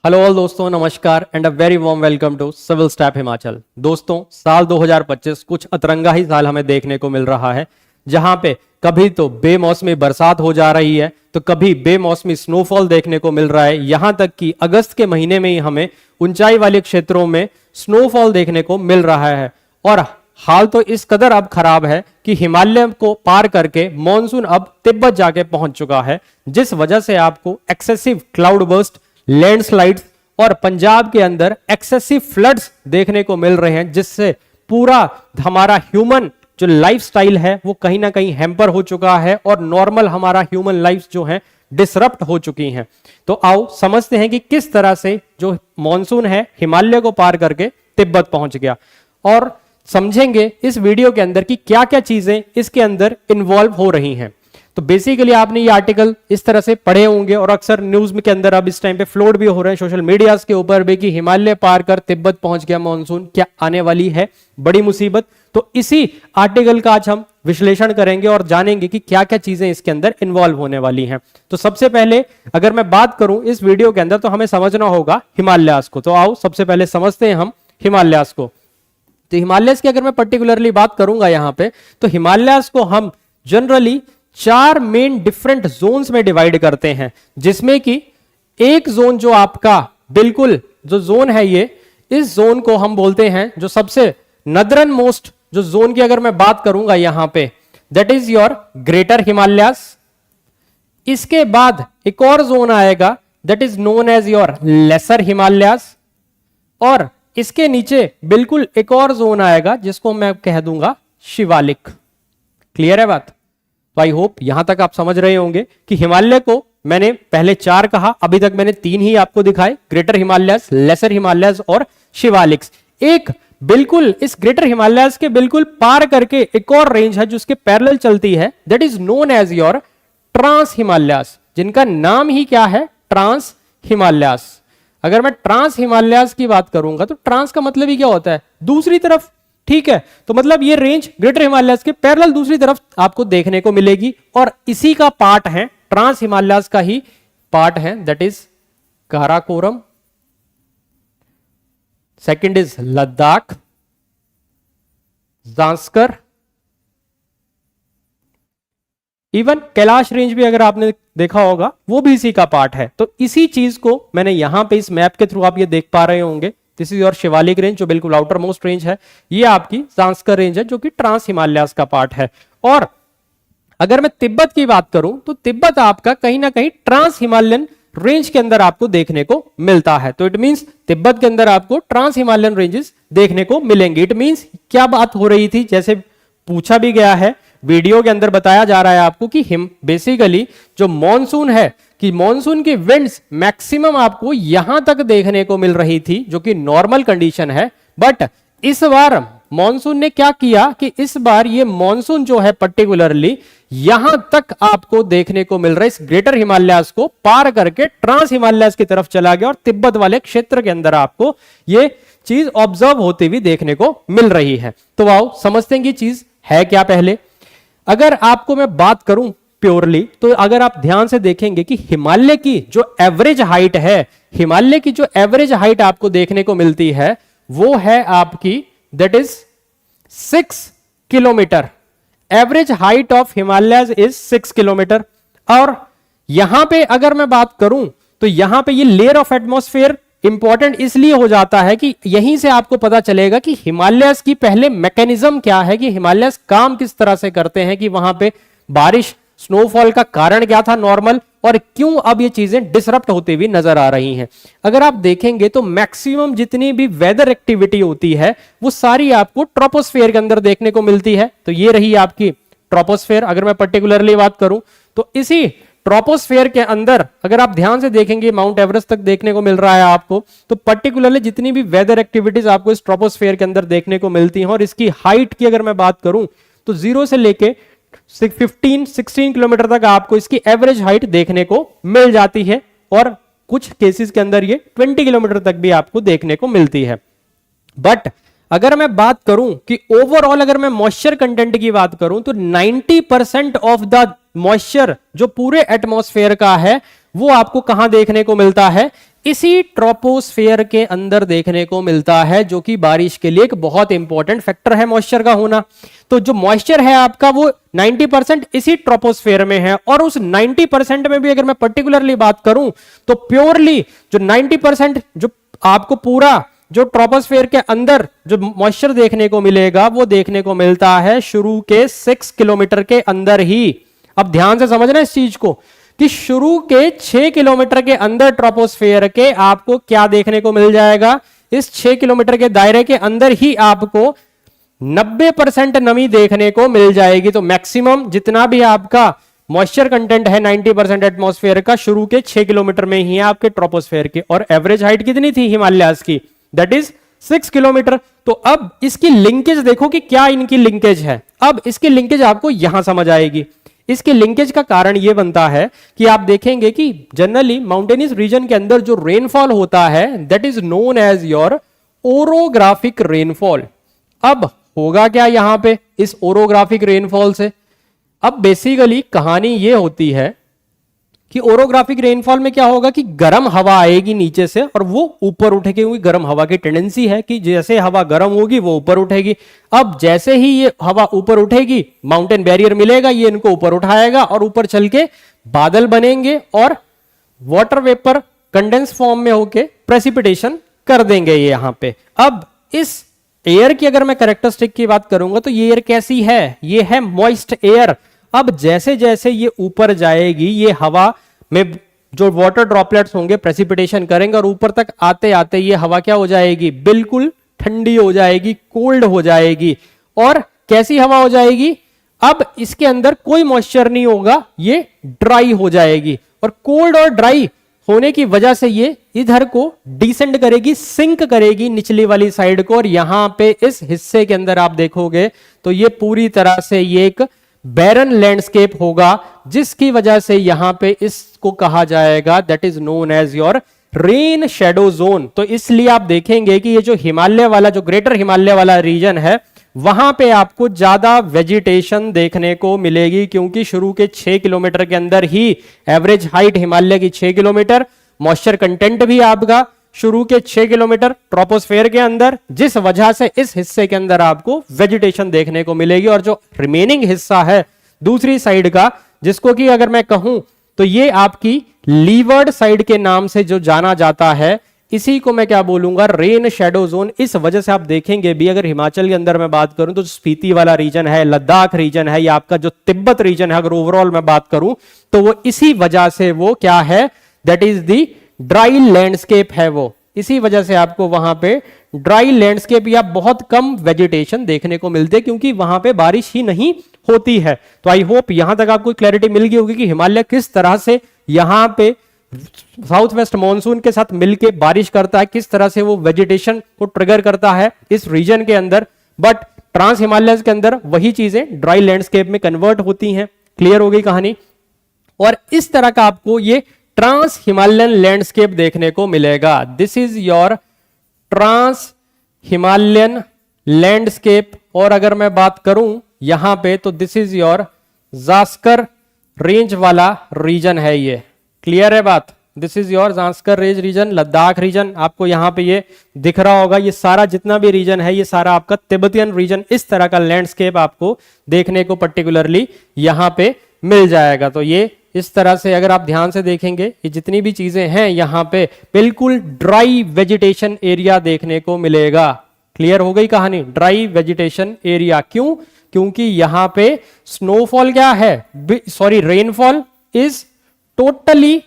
Hello all दोस्तों, नमस्कार and a very warm welcome to civil staff Himachal. दोस्तों, साल 2025 कुछ अतरंगा ही साल हमें देखने को मिल रहा है, जहां पे कभी तो बेमौसमी बरसात हो जा रही है तो कभी बेमौसमी स्नोफॉल देखने को मिल रहा है। यहां तक कि अगस्त के महीने में ही हमें ऊंचाई वाले क्षेत्रों में स्नोफॉल देखने को मिल रहा है। और हाल तो इस कदर अब खराब है कि हिमालय को पार करके मॉनसून अब तिब्बत जाके पहुंच चुका है, जिस वजह से आपको एक्सेसिव क्लाउड बर्स्ट, लैंडस्लाइड्स और पंजाब के अंदर एक्सेसिव फ्लड्स देखने को मिल रहे हैं, जिससे पूरा हमारा ह्यूमन जो लाइफस्टाइल है वो कहीं ना कहीं हैम्पर हो चुका है और नॉर्मल हमारा ह्यूमन लाइफ जो है डिसरप्ट हो चुकी हैं। तो आओ समझते हैं कि किस तरह से जो मॉनसून है हिमालय को पार करके तिब्बत पहुंच गया, और समझेंगे इस वीडियो के अंदर कि क्या क्या चीजें इसके अंदर इन्वॉल्व हो रही हैं। तो बेसिकली आपने ये आर्टिकल इस तरह से पढ़े होंगे और अक्सर न्यूज में के अंदर अब इस टाइम पे फ्लोट भी हो रहे हैं सोशल मीडिया के ऊपर भी कि हिमालय पार कर तिब्बत पहुंच गया मॉनसून, क्या आने वाली है बड़ी मुसीबत। तो इसी आर्टिकल का आज हम विश्लेषण करेंगे और जानेंगे कि क्या क्या चीजें इसके अंदर इन्वॉल्व होने वाली हैं। तो सबसे पहले अगर मैं बात करूं इस वीडियो के अंदर तो हमें समझना होगा हिमालयास को। तो आओ सबसे पहले समझते हैं हम हिमालयास को। तो हिमालयास की अगर मैं पर्टिकुलरली बात करूंगा यहां पे, तो हिमालयास को हम जनरली 4 मेन डिफरेंट जोन्स में डिवाइड करते हैं, जिसमें कि एक जोन जो आपका बिल्कुल जो जोन है ये, इस जोन को हम बोलते हैं जो सबसे नदरन मोस्ट जो जोन की अगर मैं बात करूंगा यहां पे, that is your greater Himalayas. इसके बाद एक और जोन आएगा that is known as your lesser Himalayas, और इसके नीचे बिल्कुल एक और जोन आएगा जिसको मैं कह दूंगा शिवालिक। क्लियर है बात? तो आई होप यहां तक आप समझ रहे होंगे कि हिमालय को मैंने पहले 4 कहा, अभी तक मैंने 3 ही आपको दिखाए, ग्रेटर हिमालयास, लेसर हिमालयास और शिवालिक्स। एक बिल्कुल इस ग्रेटर हिमालयास के बिल्कुल पार करके एक और रेंज है जो उसके पैरेलल चलती है, that is known as your trans Himalayas, जिनका नाम ही क्या है, ट्रांस हिमालयास। अगर मैं ट्रांस हिमालयास की बात करूंगा तो ट्रांस का मतलब ही क्या होता है, दूसरी तरफ। ठीक है, तो मतलब ये रेंज ग्रेटर हिमालयास के पैरेलल दूसरी तरफ आपको देखने को मिलेगी, और इसी का पार्ट है, ट्रांस हिमालयास का ही पार्ट है, that is Karakoram. Second is Ladakh, Zanskar, even Kailash range भी अगर आपने देखा होगा वो भी इसी का पार्ट है। तो इसी चीज को मैंने यहां पे इस मैप के थ्रू आप ये देख पा रहे होंगे, this is your Shivalik range जो बिल्कुल आउटर मोस्ट रेंज है, ये आपकी जांस्कर रेंज है जो कि ट्रांस हिमालयास का पार्ट है। और अगर मैं तिब्बत की बात करूं तो तिब्बत आपका कहीं ना कहीं ट्रांस हिमालयन रेंज के अंदर आपको देखने को मिलता है। तो इट मींस तिब्बत के अंदर आपको ट्रांस हिमालयन रेंजेस देखने को मिलेंगे। इट मींस क्या बात हो रही थी, जैसे पूछा भी गया है, वीडियो के अंदर बताया जा रहा है आपको कि बेसिकली जो मॉनसून है कि मॉनसून की विंड्स मैक्सिमम आपको यहां तक देखने को मिल रही थी जो कि नॉर्मल कंडीशन है। बट इस बार मॉनसून ने क्या किया कि इस बार ये मॉनसून जो है पर्टिकुलरली यहां तक आपको देखने को मिल रहा है, इस ग्रेटर हिमालयास को पार करके ट्रांस हिमालयास की तरफ चला गया और तिब्बत वाले क्षेत्र के अंदर आपको ये चीज ऑब्जर्व होती हुई देखने को मिल रही है। तो आओ समझते हैं कि चीज है क्या। पहले अगर आपको मैं बात करूं प्योरली, तो अगर आप ध्यान से देखेंगे कि हिमालय की जो एवरेज हाइट है, हिमालय की जो एवरेज हाइट आपको देखने को मिलती है वो है आपकी that is 6 kilometre. Average height of Himalaya is 6 kilometre. और यहां पे अगर मैं बात करूं तो यहां पे ये लेयर ऑफ एटमॉस्फेयर इंपॉर्टेंट इसलिए हो जाता है कि यहीं से आपको पता चलेगा कि हिमालयस की पहले मैकेनिज्म क्या है, कि हिमालयस काम किस तरह से करते हैं, कि वहां पे बारिश स्नोफॉल का कारण क्या था नॉर्मल, और क्यों अब ये चीजें डिसरप्ट होती हुई नजर आ रही हैं। अगर आप देखेंगे तो मैक्सिमम जितनी भी वेदर एक्टिविटी होती है वो सारी आपको ट्रोपोस्फेयर के अंदर देखने को मिलती है। तो ये रही आपकी ट्रोपोस्फेयर। अगर मैं पर्टिकुलरली बात करूं तो इसी ट्रोपोस्फेयर के अंदर अगर आप ध्यान से देखेंगे माउंट एवरेस्ट तक देखने को मिल रहा है आपको, तो पर्टिकुलरली जितनी भी वेदर एक्टिविटीज आपको इस ट्रोपोस्फेयर के अंदर देखने को मिलती हैं। और इसकी हाइट की अगर मैं बात करूं तो 0 से लेके 15-16 किलोमीटर तक आपको इसकी एवरेज हाइट देखने को मिल जाती है, और कुछ केसेस के अंदर ये 20 किलोमीटर तक भी आपको देखने को मिलती है। बट अगर मैं बात करूं कि ओवरऑल अगर मैं मॉइस्चर कंटेंट की बात करूं तो 90% ऑफ द मॉइस्चर जो पूरे एटमॉस्फेयर का है वो आपको कहां देखने को मिलता है, इसी ट्रोपोस्फेयर के अंदर देखने को मिलता है, जो कि बारिश के लिए एक बहुत इंपॉर्टेंट फैक्टर है मॉइस्चर का होना। तो जो मॉइस्चर है आपका वो 90% इसी ट्रोपोस्फेयर में है, और उस 90% में भी अगर मैं पर्टिकुलरली बात करूं तो प्योरली जो 90% जो आपको पूरा जो ट्रोपोस्फेयर के अंदर जो मॉइस्चर देखने को मिलेगा वो देखने को मिलता है शुरू के 6 किलोमीटर के अंदर ही। अब ध्यान से समझना इस चीज को कि शुरू के 6 किलोमीटर के अंदर ट्रोपोस्फेयर के आपको क्या देखने को मिल जाएगा, इस 6 किलोमीटर के दायरे के अंदर ही आपको 90% नमी देखने को मिल जाएगी। तो मैक्सिमम जितना भी आपका मॉइस्चर कंटेंट है 90% एटमॉस्फेयर का शुरू के 6 किलोमीटर में ही है आपके ट्रोपोस्फेयर के। और एवरेज हाइट कितनी थी हिमालयाज की, दैट इज 6 किलोमीटर। तो अब इसकी लिंकेज देखो कि क्या इनकी लिंकेज है। अब इसकी लिंकेज आपको यहां समझ आएगी। इसके लिंकेज का कारण यह बनता है कि आप देखेंगे कि जनरली माउंटेनियस रीजन के अंदर जो रेनफॉल होता है that is known as your orographic rainfall. अब होगा क्या यहां पे इस ओरोग्राफिक रेनफॉल से, अब बेसिकली कहानी यह होती है कि ओरोग्राफिक रेनफॉल में क्या होगा कि गर्म हवा आएगी नीचे से और वो ऊपर उठेगी, क्योंकि गर्म हवा की टेंडेंसी है कि जैसे हवा गर्म होगी वो ऊपर उठेगी। अब जैसे ही ये हवा ऊपर उठेगी माउंटेन बैरियर मिलेगा, ये इनको ऊपर उठाएगा और ऊपर चल के बादल बनेंगे और वाटर वेपर कंडेंस फॉर्म में होके प्रेसिपिटेशन कर देंगे ये यहां पे। अब इस एयर की अगर मैं कैरेक्टरिस्टिक की बात करूंगा तो ये एयर कैसी है, ये है मॉइस्ट एयर। अब जैसे जैसे ये ऊपर जाएगी ये हवा में जो वाटर ड्रॉपलेट्स होंगे प्रेसिपिटेशन करेंगे और ऊपर तक आते आते ये हवा क्या हो जाएगी, बिल्कुल ठंडी हो जाएगी, कोल्ड हो जाएगी। और कैसी हवा हो जाएगी, अब इसके अंदर कोई मॉइस्चर नहीं होगा, ये ड्राई हो जाएगी। और कोल्ड और ड्राई होने की वजह से ये इधर को डिसेंड करेगी, सिंक करेगी निचली वाली साइड को। और यहां पे इस हिस्से के अंदर आप देखोगे तो ये पूरी तरह से ये एक बैरन लैंडस्केप होगा, जिसकी वजह से यहां पे इसको कहा जाएगा that is known as your rain shadow zone. तो इसलिए आप देखेंगे कि ये जो हिमालय वाला जो ग्रेटर हिमालय वाला रीजन है वहां पे आपको ज्यादा वेजिटेशन देखने को मिलेगी, क्योंकि शुरू के 6 किलोमीटर के अंदर ही एवरेज हाइट हिमालय की 6 किलोमीटर, मॉइस्चर कंटेंट भी आपका शुरू के 6 किलोमीटर ट्रोपोस्फेयर के अंदर, जिस वजह से इस हिस्से के अंदर आपको वेजिटेशन देखने को मिलेगी। और जो रिमेनिंग हिस्सा है दूसरी साइड का, जिसको कि अगर मैं कहूं तो ये आपकी लीवर्ड साइड के नाम से जो जाना जाता है, इसी को मैं क्या बोलूंगा, रेन शेडो जोन। इस वजह से आप देखेंगे भी अगर हिमाचल के अंदर मैं बात करूं तो स्पीति वाला रीजन है, लद्दाख रीजन है, या आपका जो तिब्बत रीजन है अगर ओवरऑल मैं बात करूं तो वो इसी वजह से वो क्या है, that is the dry landscape है वो। इसी वजह से आपको वहां पे ड्राई लैंडस्केप या बहुत कम वेजिटेशन देखने को मिलते हैं, क्योंकि वहां पे बारिश ही नहीं होती है। तो आई होप यहां तक आपको क्लैरिटी मिल गई होगी कि हिमालय किस तरह से यहां पे साउथ वेस्ट मॉनसून के साथ मिलके बारिश करता है, किस तरह से वो वेजिटेशन को ट्रिगर करता है इस रीजन के अंदर। बट ट्रांस हिमालय के अंदर वही चीजें ड्राई लैंडस्केप में कन्वर्ट होती हैं। क्लियर हो गई कहानी। और इस तरह का आपको ये ट्रांस हिमालयन लैंडस्केप देखने को मिलेगा। This is your trans Himalayan landscape. और अगर मैं बात करूं यहां पे तो this is your Zanskar range वाला रीजन है ये। क्लियर है बात, this is your Zanskar range region, Ladakh region आपको यहां पे ये दिख रहा होगा। ये सारा जितना भी रीजन है ये सारा आपका तिब्बतियन रीजन। इस तरह का लैंडस्केप आपको देखने को पर्टिकुलरली यहां पे मिल जाएगा। तो ये इस तरह से अगर आप ध्यान से देखेंगे ये जितनी भी चीजें हैं यहां पे बिल्कुल ड्राई वेजिटेशन एरिया देखने को मिलेगा। क्लियर हो गई कहानी, ड्राई वेजिटेशन एरिया। क्यों? क्योंकि यहां पे स्नोफॉल क्या है, सॉरी रेनफॉल इज टोटली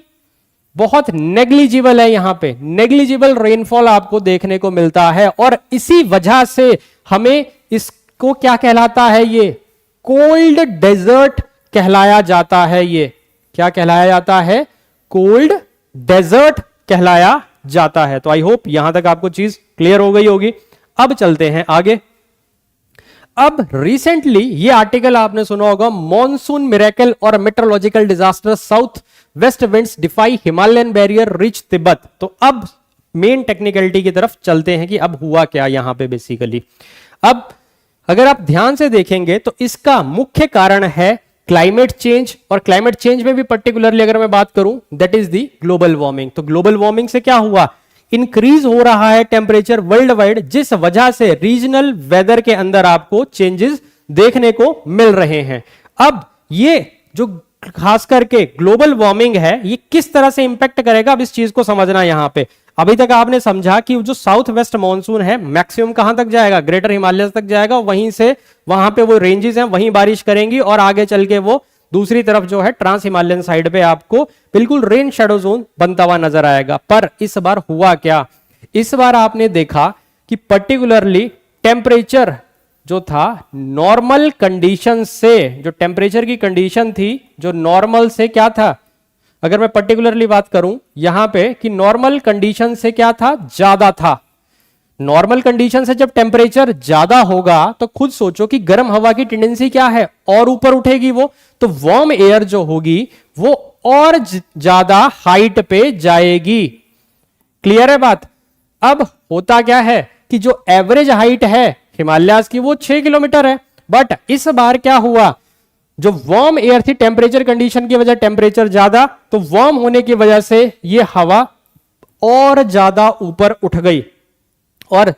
बहुत नेग्लिजिबल है। यहां पे नेग्लिजिबल रेनफॉल आपको देखने को मिलता है और इसी वजह से हमें इसको क्या कहलाता है, ये कोल्ड डेजर्ट कहलाया जाता है। ये क्या कहलाया जाता है, कोल्ड डेजर्ट कहलाया जाता है। तो आई होप यहां तक आपको चीज क्लियर हो गई होगी। अब चलते हैं आगे। अब रिसेंटली ये आर्टिकल आपने सुना होगा, मॉनसून मिरेकल और meteorological disaster, south west winds defy Himalayan barrier reach Tibet. तो अब मेन टेक्निकलिटी की तरफ चलते हैं कि अब हुआ क्या यहां पे बेसिकली। अब अगर आप ध्यान से देखेंगे तो इसका मुख्य कारण है क्लाइमेट चेंज, और क्लाइमेट चेंज में भी पर्टिकुलरली अगर मैं बात करूं that is the global warming. तो ग्लोबल वार्मिंग से क्या हुआ, इंक्रीज हो रहा है टेम्परेचर वर्ल्ड वाइड, जिस वजह से रीजनल वेदर के अंदर आपको चेंजेस देखने को मिल रहे हैं। अब ये जो खास करके ग्लोबल वार्मिंग है ये किस तरह से इंपैक्ट करेगा, अब इस चीज को समझना यहां पे। अभी तक आपने समझा कि जो साउथ वेस्ट मॉनसून है मैक्सिमम कहां तक जाएगा, ग्रेटर हिमालय तक जाएगा, वहीं से वहां पे वो रेंजेस हैं वहीं बारिश करेंगी, और आगे चल के वो दूसरी तरफ जो है ट्रांस हिमालयन साइड पे आपको बिल्कुल रेन शेडो जोन बनता हुआ नजर आएगा। पर इस बार हुआ क्या, इस बार आपने देखा कि पर्टिकुलरली टेम्परेचर जो था नॉर्मल कंडीशन से, जो टेम्परेचर की कंडीशन थी जो नॉर्मल से क्या था, अगर मैं पर्टिकुलरली बात करूं यहां पे कि नॉर्मल कंडीशन से क्या था, ज्यादा था। नॉर्मल कंडीशन से जब टेम्परेचर ज्यादा होगा तो खुद सोचो कि गर्म हवा की टेंडेंसी क्या है, और ऊपर उठेगी वो, तो वार्म एयर जो होगी वो और ज्यादा हाइट पे जाएगी। क्लियर है बात। अब होता क्या है कि जो एवरेज हाइट है हिमालयाज की वो 6 किलोमीटर है, बट इस बार क्या हुआ, जो वार्म एयर थी टेम्परेचर कंडीशन की वजह टेम्परेचर ज्यादा, तो वार्म होने की वजह से ये हवा और ज्यादा ऊपर उठ गई, और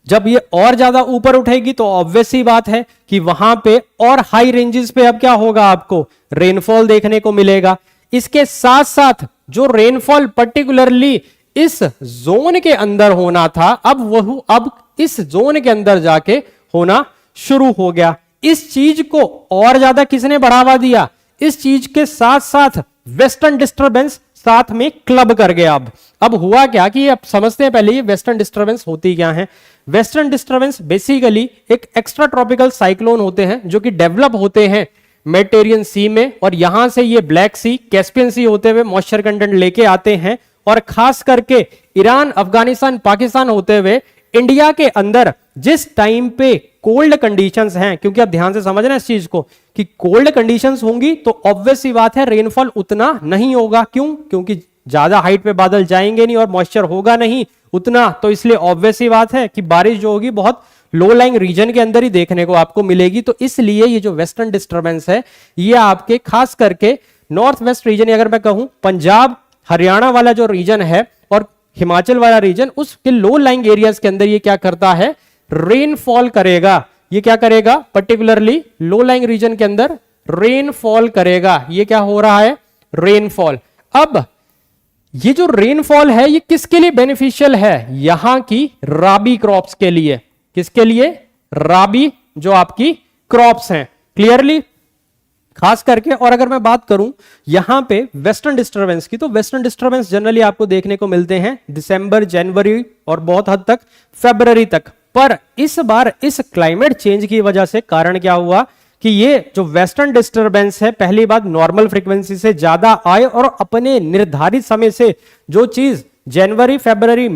जब ये और ज्यादा ऊपर उठेगी तो ऑब्वियस सी बात है कि वहां पे और हाई रेंजेस पे अब क्या होगा, आपको रेनफॉल देखने को मिलेगा। इसके साथ साथ जो रेनफॉल पर्टिकुलरली इस जोन के अंदर होना था अब इस जोन के अंदर जाके होना शुरू हो गया। इस चीज को और ज्यादा किसने बढ़ावा दिया, इस चीज के साथ साथ वेस्टर्न डिस्टर्बेंस साथ में क्लब कर गया। अब हुआ क्या कि अब समझते हैं पहले ये वेस्टर्न डिस्टर्बेंस होती क्या है। वेस्टर्न डिस्टर्बेंस बेसिकली एक एक्स्ट्रा ट्रॉपिकल साइक्लोन होते हैं जो कि डेवलप होते हैं मेडिटेरियन सी में, और यहां से ये ब्लैक सी कैस्पियन सी होते हुए मॉइस्चर कंटेंट लेके आते हैं, और खास करके ईरान अफगानिस्तान पाकिस्तान होते हुए इंडिया के अंदर जिस टाइम पे कोल्ड कंडीशंस हैं, क्योंकि आप ध्यान से समझना इस चीज को कि कोल्ड कंडीशंस होंगी तो ऑब्वियस सी बात है रेनफॉल उतना नहीं होगा। क्यों, क्योंकि ज्यादा हाइट पे बादल जाएंगे नहीं और मॉइस्चर होगा नहीं उतना, तो इसलिए ऑब्वियस सी बात है कि बारिश जो होगी बहुत लो लाइंग रीजन के अंदर ही देखने को आपको मिलेगी। तो इसलिए ये जो वेस्टर्न डिस्टर्बेंस है ये आपके खास करके नॉर्थ वेस्ट रीजन, अगर मैं कहूं पंजाब हरियाणा वाला जो रीजन है और हिमाचल वाला रीजन, उसके लो लाइंग एरियाज के अंदर ये क्या करता है, रेनफॉल करेगा। ये क्या करेगा, पर्टिकुलरली लो लाइंग रीजन के अंदर रेनफॉल करेगा। ये क्या हो रहा है, रेनफॉल। अब ये जो रेनफॉल है ये किसके लिए बेनिफिशियल है, यहां की राबी क्रॉप्स के लिए। किसके लिए, राबी जो आपकी क्रॉप्स हैं, क्लियरली खास करके। और अगर मैं बात करूं यहां पे वेस्टर्न डिस्टर्बेंस की, तो वेस्टर्न डिस्टर्बेंस जनरली आपको देखने को मिलते हैं दिसंबर, जनवरी और बहुत हद तक फरवरी तक। पर इस बार इस क्लाइमेट चेंज की वजह से कारण क्या हुआ कि ये जो वेस्टर्न डिस्टर्बेंस है पहली बात नॉर्मल फ्रीक्वेंसी से ज्यादा आए, और अपने निर्धारित समय से जो चीज जनवरी फरवरी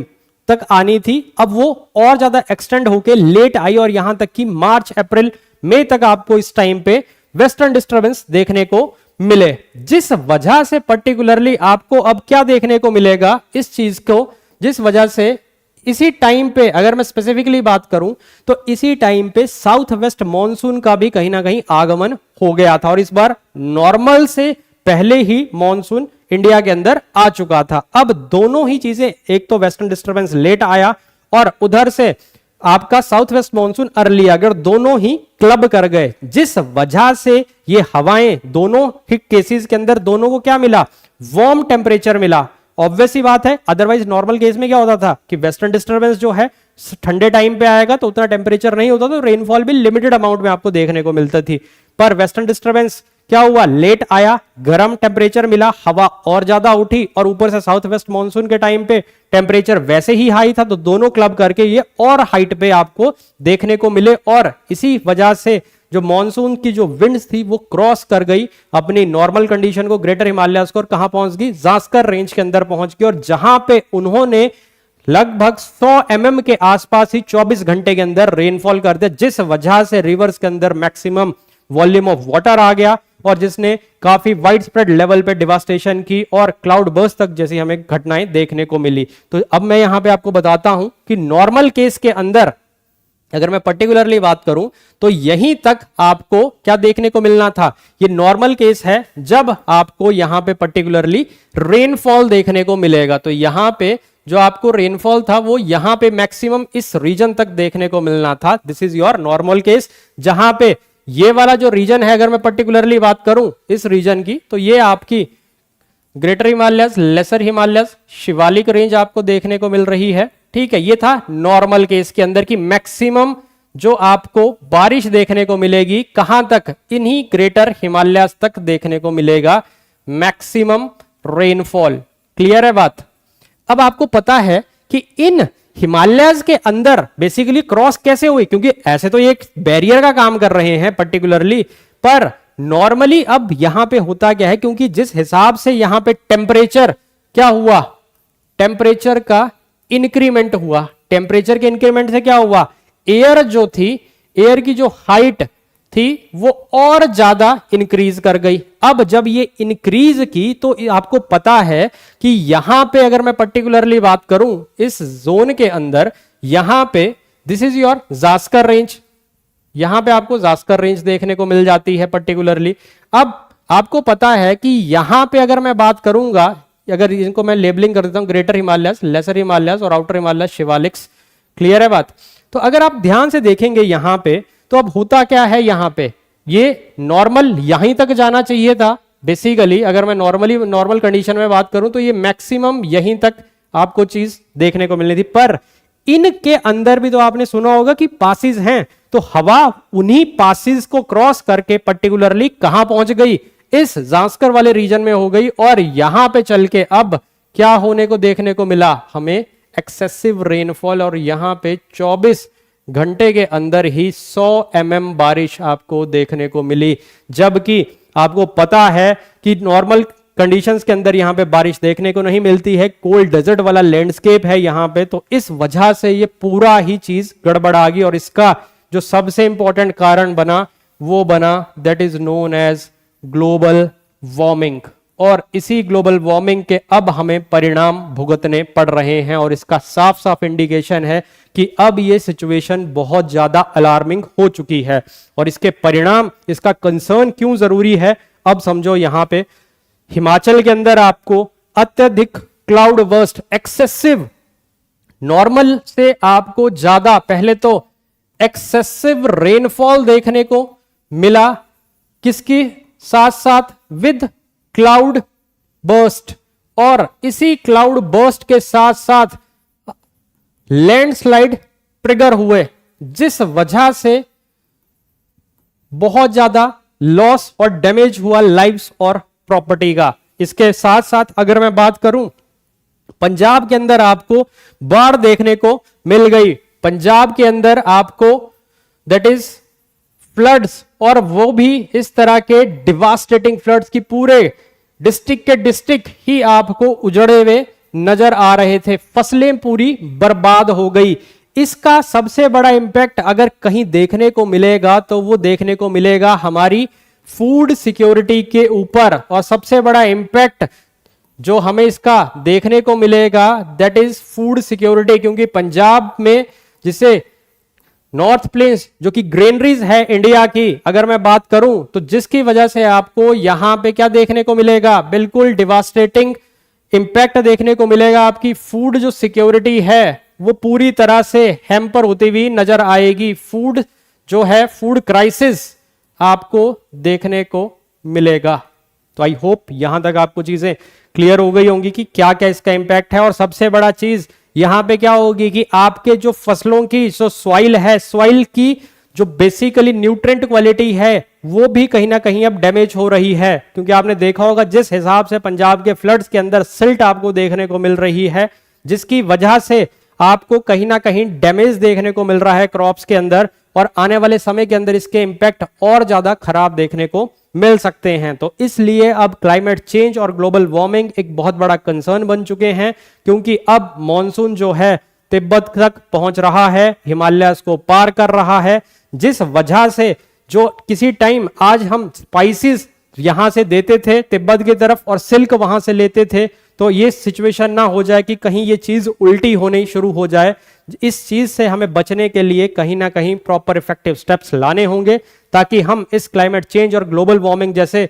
तक आनी थी अब वो और ज्यादा एक्सटेंड होके लेट आई, और यहां तक कि मार्च अप्रैल मई तक आपको इस टाइम पे वेस्टर्न डिस्टर्बेंस देखने को मिले, जिस वजह से पर्टिकुलरली आपको अब क्या देखने को मिलेगा इस चीज को, जिस वजह से इसी टाइम पे अगर मैं स्पेसिफिकली बात करूं तो इसी टाइम पे साउथ वेस्ट मॉनसून का भी कहीं ना कहीं आगमन हो गया था, और इस बार नॉर्मल से पहले ही मॉनसून इंडिया के अंदर आ चुका था। अब दोनों ही चीजें, एक तो वेस्टर्न डिस्टर्बेंस लेट आया और उधर से आपका साउथ वेस्ट मॉनसून अर्ली, अगर दोनों ही क्लब कर गए, जिस वजह से ये हवाएं दोनों ही केसेस के अंदर दोनों को क्या मिला, वार्म टेम्परेचर मिला। ऑब्वियस ही बात है, अदरवाइज नॉर्मल केस में क्या होता था कि वेस्टर्न डिस्टर्बेंस जो है ठंडे टाइम पे आएगा तो उतना टेम्परेचर नहीं होता, तो रेनफॉल भी लिमिटेड अमाउंट में आपको देखने को मिलती थी। पर वेस्टर्न डिस्टर्बेंस क्या हुआ, लेट आया, गर्म टेम्परेचर मिला, हवा और ज्यादा उठी, और ऊपर से साउथ वेस्ट मॉनसून के टाइम पे टेम्परेचर वैसे ही हाई था, तो दोनों क्लब करके ये और हाइट पे आपको देखने को मिले। और इसी वजह से जो मॉनसून की जो विंड्स थी वो क्रॉस कर गई अपनी नॉर्मल कंडीशन को, ग्रेटर हिमालय को, और कहां पहुंच गई, जास्कर रेंज के अंदर पहुंच गई, और जहां पे उन्होंने लगभग 100 mm के आसपास ही 24 घंटे के अंदर रेनफॉल कर दिया, जिस वजह से रिवर्स के अंदर मैक्सिमम वॉल्यूम ऑफ वाटर आ गया, और जिसने काफी वाइड स्प्रेड लेवल पे डिवास्टेशन की और क्लाउड बर्स्ट तक जैसी हमें घटनाएं देखने को मिली। तो अब मैं यहां पे आपको बताता हूं कि नॉर्मल केस के अंदर अगर मैं पर्टिकुलरली बात करूं तो यहीं तक आपको क्या देखने को मिलना था, ये नॉर्मल केस है जब आपको यहां पे पर्टिकुलरली रेनफॉल देखने को मिलेगा। तो यहां पे जो आपको रेनफॉल था वो यहां पे मैक्सिमम इस रीजन तक देखने को मिलना था। This is your normal case, जहां पे ये वाला जो रीजन है, अगर मैं पर्टिकुलरली बात करूं इस रीजन की, तो ये आपकी greater Himalayas, lesser Himalayas, Shivalik range आपको देखने को मिल रही है। ठीक है, ये था नॉर्मल केस के अंदर की मैक्सिमम जो आपको बारिश देखने को मिलेगी, कहां तक, इन्हीं ग्रेटर हिमालयस तक देखने को मिलेगा मैक्सिमम रेनफॉल। क्लियर है बात? अब आपको पता है कि इन हिमालयस के अंदर बेसिकली क्रॉस कैसे हुई, क्योंकि ऐसे तो ये एक बैरियर का काम कर रहे हैं पर्टिकुलरली, पर नॉर्मली अब यहां पे होता क्या है, क्योंकि जिस हिसाब से यहां पे टेम्परेचर क्या हुआ, टेम्परेचर का इंक्रीमेंट हुआ, टेम्परेचर के इंक्रीमेंट से क्या हुआ, एयर जो थी, एयर की जो हाइट थी वो और ज्यादा इंक्रीज कर गई। अब जब ये इंक्रीज की तो आपको पता है कि यहां पे अगर मैं पर्टिकुलरली बात करूं इस जोन के अंदर, यहां पे this is your Zanskar range, यहां पे आपको जास्कर रेंज देखने को मिल जाती है पर्टिकुलरली। अब आपको पता है कि यहां पे अगर मैं बात करूंगा, अगर इनको मैं लेबलिंग कर देता हूं ग्रेटर हिमालयस, लेसर हिमालयस और आउटर हिमालयस, शिवालिक्स। क्लियर है बात? तो अगर आप ध्यान से देखेंगे यहां पे, तो अब होता क्या है, यहां पे ये नॉर्मल यहीं तक जाना चाहिए था बेसिकली। अगर मैं नॉर्मल कंडीशन में बात करूं तो ये मैक्सिमम यहीं तक आपको चीज देखने को मिलनी थी, पर इनके अंदर भी तो आपने सुना होगा कि पासिस हैं, तो हवा उन्हीं पासिस को क्रॉस करके पर्टिकुलरली कहां पहुंच गई, इस जास्कर वाले रीजन में हो गई, और यहां पे चल के अब क्या होने को देखने को मिला हमें, एक्सेसिव रेनफॉल। और यहां पे 24 घंटे के अंदर ही 100 mm बारिश आपको देखने को मिली, जबकि आपको पता है कि नॉर्मल कंडीशंस के अंदर यहां पे बारिश देखने को नहीं मिलती है, कोल्ड डेजर्ट वाला लैंडस्केप है यहां पे। तो इस वजह से ये पूरा ही चीज गड़बड़ आ गई, और इसका जो सबसे इंपॉर्टेंट कारण बना वो बना that is known as global warming. और इसी ग्लोबल वार्मिंग के अब हमें परिणाम भुगतने पड़ रहे हैं, और इसका साफ साफ इंडिकेशन है कि अब ये सिचुएशन बहुत ज्यादा अलार्मिंग हो चुकी है। और इसके परिणाम, इसका कंसर्न क्यों जरूरी है, अब समझो। यहां पे हिमाचल के अंदर आपको अत्यधिक क्लाउड बर्स्ट, एक्सेसिव, नॉर्मल से आपको ज्यादा पहले तो एक्सेसिव रेनफॉल देखने को मिला, किसकी साथ साथ विद क्लाउड बर्स्ट, और इसी क्लाउड बर्स्ट के साथ साथ लैंडस्लाइड ट्रिगर हुए, जिस वजह से बहुत ज्यादा लॉस और डैमेज हुआ लाइव्स और प्रॉपर्टी का। इसके साथ साथ अगर मैं बात करूं, पंजाब के अंदर आपको बाढ़ देखने को मिल गई, पंजाब के अंदर आपको दैट इज फ्लड्स, और वो भी इस तरह के डिवास्टेटिंग फ्लड्स की पूरे डिस्ट्रिक्ट के डिस्ट्रिक्ट ही आपको उजड़े हुए नजर आ रहे थे, फसलें पूरी बर्बाद हो गई। इसका सबसे बड़ा इंपैक्ट अगर कहीं देखने को मिलेगा तो वो देखने को मिलेगा हमारी फूड सिक्योरिटी के ऊपर, और सबसे बड़ा इंपैक्ट जो हमें इसका देखने को मिलेगा दैट इज फूड सिक्योरिटी, क्योंकि पंजाब में जिसे नॉर्थ प्लेन्स जो कि ग्रेनरीज है इंडिया की, अगर मैं बात करूं तो जिसकी वजह से आपको यहां पे क्या देखने को मिलेगा, बिल्कुल डिवास्टेटिंग इंपैक्ट देखने को मिलेगा। आपकी फूड जो सिक्योरिटी है वो पूरी तरह से हैम्पर होती हुई नजर आएगी, फूड जो है, फूड क्राइसिस आपको देखने को मिलेगा। तो आई होप यहां तक आपको चीजें क्लियर हो गई होंगी कि क्या क्या इसका इंपैक्ट है। और सबसे बड़ा चीज यहां पे क्या होगी कि आपके जो फसलों की जो सॉइल है, सॉइल की जो बेसिकली न्यूट्रिएंट क्वालिटी है वो भी कहीं ना कहीं अब डैमेज हो रही है, क्योंकि आपने देखा होगा जिस हिसाब से पंजाब के फ्लड्स के अंदर सिल्ट आपको देखने को मिल रही है, जिसकी वजह से आपको कहीं ना कहीं डैमेज देखने को मिल रहा है क्रॉप्स के अंदर, और आने वाले समय के अंदर इसके इंपैक्ट और ज्यादा खराब देखने को मिल सकते हैं। तो इसलिए अब क्लाइमेट चेंज और ग्लोबल वार्मिंग एक बहुत बड़ा कंसर्न बन चुके हैं, क्योंकि अब मॉनसून जो है तिब्बत तक पहुंच रहा है, हिमालयस को पार कर रहा है, जिस वजह से जो किसी टाइम आज हम स्पाइसेस यहां से देते थे तिब्बत की तरफ और सिल्क वहां से लेते थे, तो ये सिचुएशन ना हो जाए कि कहीं ये चीज उल्टी होनी शुरू हो जाए, इस चीज से हमें बचने के लिए कहीं ना कहीं प्रॉपर इफेक्टिव स्टेप्स लाने होंगे, ताकि हम इस क्लाइमेट चेंज और ग्लोबल वार्मिंग जैसे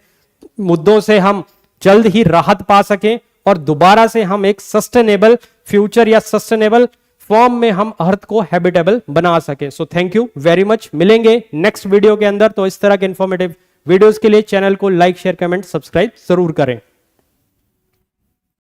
मुद्दों से हम जल्द ही राहत पा सकें और दोबारा से हम एक सस्टेनेबल फ्यूचर या सस्टेनेबल फॉर्म में हम अर्थ को हैबिटेबल बना सके। So thank you very much. मिलेंगे नेक्स्ट वीडियो के अंदर। तो इस तरह के इंफॉर्मेटिव वीडियोस के लिए चैनल को लाइक शेयर कमेंट सब्सक्राइब जरूर करें।